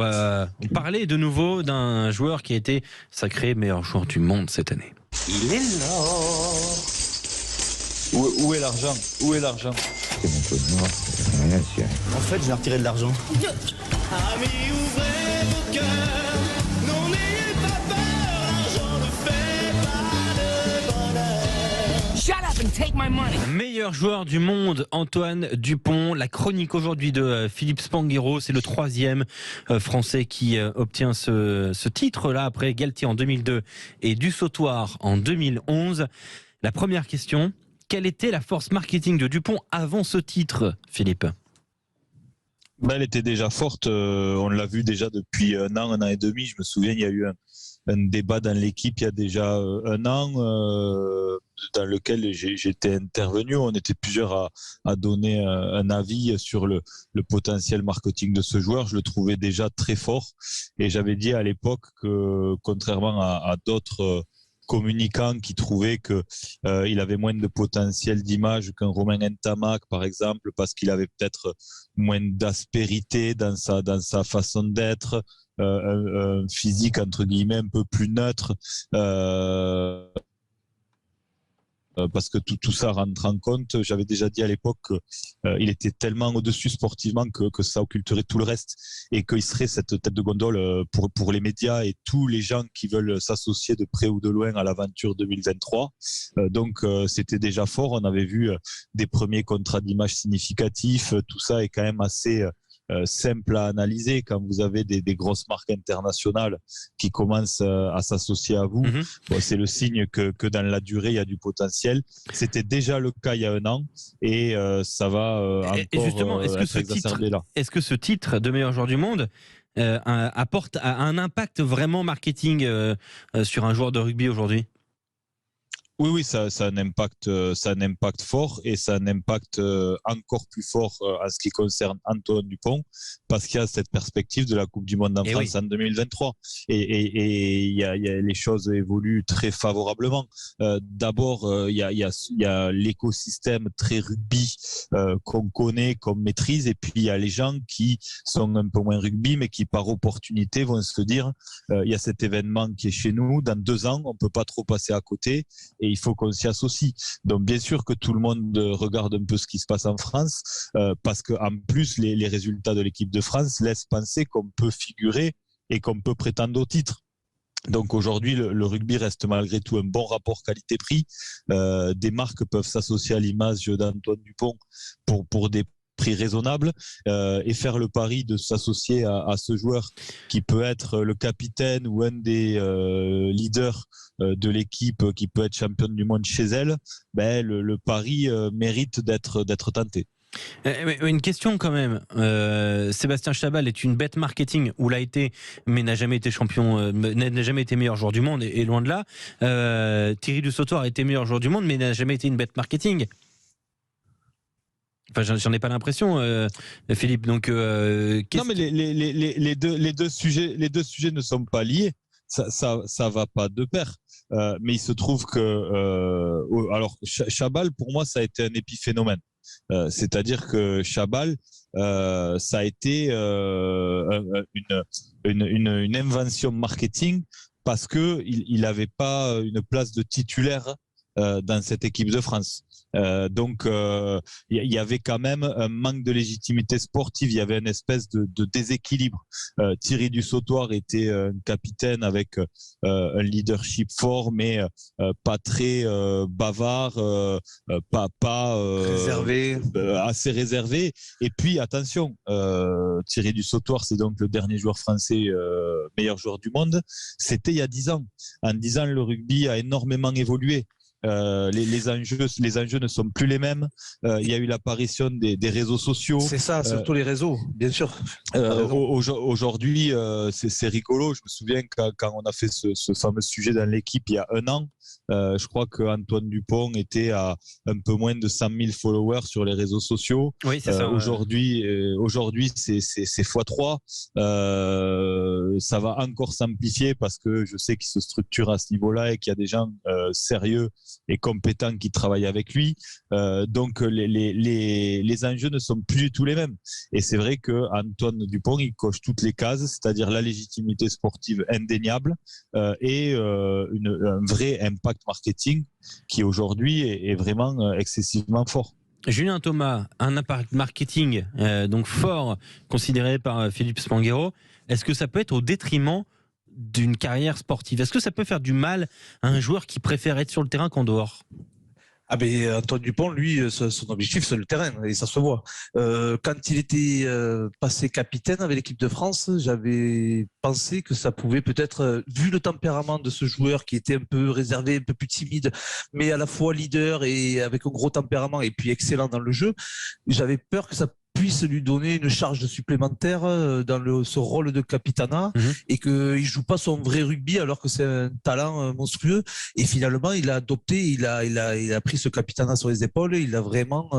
On parlait de nouveau d'un joueur qui a été sacré meilleur joueur du monde cette année. Il est là. Où est l'argent? Où est l'argent? C'est mon pognon. Rien sûr. En fait, j'ai retiré de l'argent. Amis, ouvrez vos cœurs. Non, n'ayez pas peur. L'argent ne fait pas le bonheur. Shut up and take my money. Meilleur joueur du monde, Antoine Dupont. La chronique aujourd'hui de Philippe Spanghero. C'est le 3e Français qui obtient ce titre-là après Galtier en 2002 et Dussautoir en 2011. La première question, quelle était la force marketing de Dupont avant ce titre, Philippe ? Elle était déjà forte. On l'a vu déjà depuis un an et demi. Je me souviens, il y a eu un débat dans l'équipe il y a déjà un an dans lequel j'étais intervenu. On était plusieurs à donner un avis sur le potentiel marketing de ce joueur. Je le trouvais déjà très fort et j'avais dit à l'époque que contrairement à d'autres communicants qui trouvaient que il avait moins de potentiel d'image qu'un Romain Ntamak par exemple parce qu'il avait peut-être moins d'aspérité dans sa façon d'être, un physique entre guillemets un peu plus neutre parce que tout ça rentre en compte. J'avais déjà dit à l'époque qu'il était tellement au-dessus sportivement que ça occulterait tout le reste et qu'il serait cette tête de gondole pour les médias et tous les gens qui veulent s'associer de près ou de loin à l'aventure 2023. Donc c'était déjà fort. On avait vu des premiers contrats d'image significatifs. Tout ça est quand même assez simple à analyser quand vous avez des grosses marques internationales qui commencent à s'associer à vous. Bon, c'est le signe que dans la durée il y a du potentiel. C'était déjà le cas il y a un an et ça va encore et justement, est-ce que ce titre de meilleur joueur du monde apporte un impact vraiment marketing sur un joueur de rugby aujourd'hui ? Oui, ça a un impact fort et ça a un impact encore plus fort en ce qui concerne Antoine Dupont parce qu'il y a cette perspective de la Coupe du Monde en France en 2023 et les choses évoluent très favorablement. D'abord, il y a l'écosystème très rugby qu'on connaît, qu'on maîtrise et puis il y a les gens qui sont un peu moins rugby mais qui par opportunité vont se dire il y a cet événement qui est chez nous, dans 2 ans, on peut pas trop passer à côté et il faut qu'on s'y associe. Donc bien sûr que tout le monde regarde un peu ce qui se passe en France parce qu'en plus les résultats de l'équipe de France laissent penser qu'on peut figurer et qu'on peut prétendre au titre. Donc aujourd'hui le rugby reste malgré tout un bon rapport qualité-prix. Des marques peuvent s'associer à l'image d'Antoine Dupont pour des prix raisonnable et faire le pari de s'associer à ce joueur qui peut être le capitaine ou un des leaders de l'équipe qui peut être championne du monde chez elle, le pari mérite d'être tenté. Une question quand même. Sébastien Chabal est une bête marketing ou l'a été, mais n'a jamais été champion, n'a jamais été meilleur joueur du monde et loin de là. Thierry Dussautoir a été meilleur joueur du monde, mais n'a jamais été une bête marketing. Enfin, j'en ai pas l'impression, Philippe. Donc, non, mais les deux sujets ne sont pas liés. Ça va pas de pair. Mais il se trouve que, alors Chabal, pour moi, ça a été un épiphénomène. C'est-à-dire que Chabal, ça a été une invention marketing parce que il avait pas une place de titulaire dans cette équipe de France. Donc il y avait quand même un manque de légitimité sportive, il y avait une espèce de déséquilibre. Thierry Dussautoir était un capitaine avec un leadership fort mais pas très bavard, pas réservé, assez réservé. Et puis attention, Thierry Dussautoir, c'est donc le dernier joueur français meilleur joueur du monde. C'était il y a 10 ans. En 10 ans, le rugby a énormément évolué. Les enjeux ne sont plus les mêmes. Il y a eu l'apparition des réseaux sociaux. C'est ça, surtout les réseaux, bien sûr. Aujourd'hui, c'est rigolo. Je me souviens quand on a fait ce fameux sujet dans l'équipe il y a un an, je crois qu'Antoine Dupont était à un peu moins de 100 000 followers sur les réseaux sociaux. Oui, c'est ça. Aujourd'hui, c'est x3. ça va encore s'amplifier parce que je sais qu'il se structure à ce niveau-là et qu'il y a des gens sérieux et compétents qui travaillent avec lui. Donc les enjeux ne sont plus du tout les mêmes. Et c'est vrai que Antoine Dupont, il coche toutes les cases, c'est-à-dire la légitimité sportive indéniable et un vrai impact marketing qui aujourd'hui est vraiment excessivement fort. Julien Thomas, un impact marketing donc fort considéré par Philippe Spanghero. Est-ce que ça peut être au détriment d'une carrière sportive? Est-ce que ça peut faire du mal à un joueur qui préfère être sur le terrain qu'en dehors? Ah ben Antoine Dupont, lui, son objectif c'est le terrain et ça se voit. Quand il était passé capitaine avec l'équipe de France, j'avais pensé que ça pouvait peut-être, vu le tempérament de ce joueur qui était un peu réservé, un peu plus timide, mais à la fois leader et avec un gros tempérament et puis excellent dans le jeu, j'avais peur que ça puisse lui donner une charge supplémentaire dans ce rôle de capitanat et qu'il ne joue pas son vrai rugby alors que c'est un talent monstrueux. Et finalement, il a adopté, il a pris ce capitanat sur les épaules et il a vraiment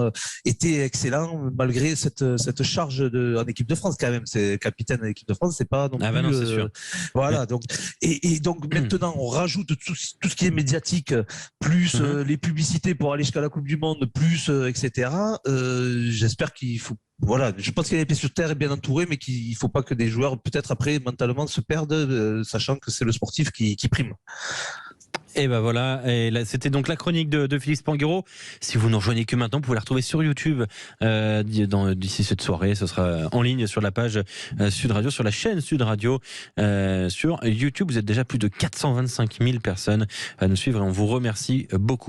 été excellent malgré cette charge en équipe de France quand même. C'est capitaine de l'équipe de France, c'est pas non plus... non, c'est sûr. Voilà, donc, et donc maintenant, on rajoute tout ce qui est médiatique, plus les publicités pour aller jusqu'à la Coupe du Monde, plus etc. J'espère qu'il faut... Voilà, je pense qu'il a été sur terre et bien entouré, mais qu'il ne faut pas que des joueurs, peut-être après, mentalement, se perdent, sachant que c'est le sportif qui prime. Et ben voilà, et là, c'était donc la chronique de Philippe Spanghero. Si vous nous rejoignez que maintenant, vous pouvez la retrouver sur YouTube d'ici cette soirée. Ce sera en ligne sur la page Sud Radio, sur la chaîne Sud Radio sur YouTube. Vous êtes déjà plus de 425 000 personnes à nous suivre et on vous remercie beaucoup.